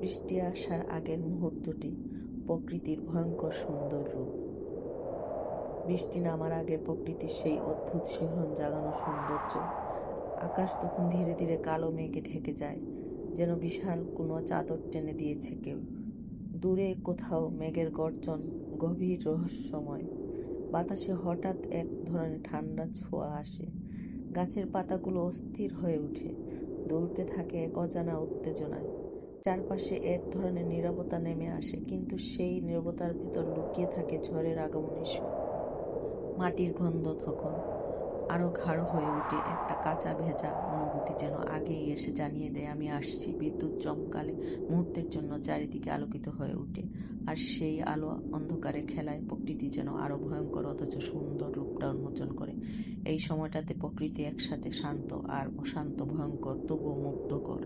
বৃষ্টি আসার আগের মুহূর্তটি প্রকৃতির ভয়ঙ্কর সুন্দর রূপ। বৃষ্টি নামার আগে প্রকৃতির সেই অদ্ভুত শিহরণ জাগানো সৌন্দর্য। আকাশ তখন ধীরে ধীরে কালো মেঘে ঢেকে যায়, যেন বিশাল কোনো চাদর টেনে দিয়েছে কেউ। দূরে কোথাও মেঘের গর্জন গভীর রহস্যময়। বাতাসে হঠাৎ এক ধরনের ঠান্ডা ছোঁয়া আসে। গাছের পাতাগুলো অস্থির হয়ে ওঠে, দুলতে থাকে এক অজানা উত্তেজনায়। চারপাশে এক ধরনের নীরবতা নেমে আসে, কিন্তু সেই নীরবতার ভেতর লুকিয়ে থাকে ঝড়ের আগমনের সুর। মাটির গন্ধ তখন আরো গাঢ় হয়ে ওঠে, একটা কাঁচা ভেজা অনুভূতি যেন আগেই এসে জানিয়ে দেয় আমি আসছি। বিদ্যুৎ চমকালে মুহূর্তের জন্য চারিদিকে আলোকিত হয়ে ওঠে, আর সেই আলো অন্ধকারের খেলায় প্রকৃতি যেন আরো ভয়ঙ্কর অথচ সুন্দর রূপটা উন্মোচন করে। এই সময়টাতে প্রকৃতি একসাথে শান্ত আর অশান্ত, ভয়ঙ্কর তবুও মুগ্ধকর।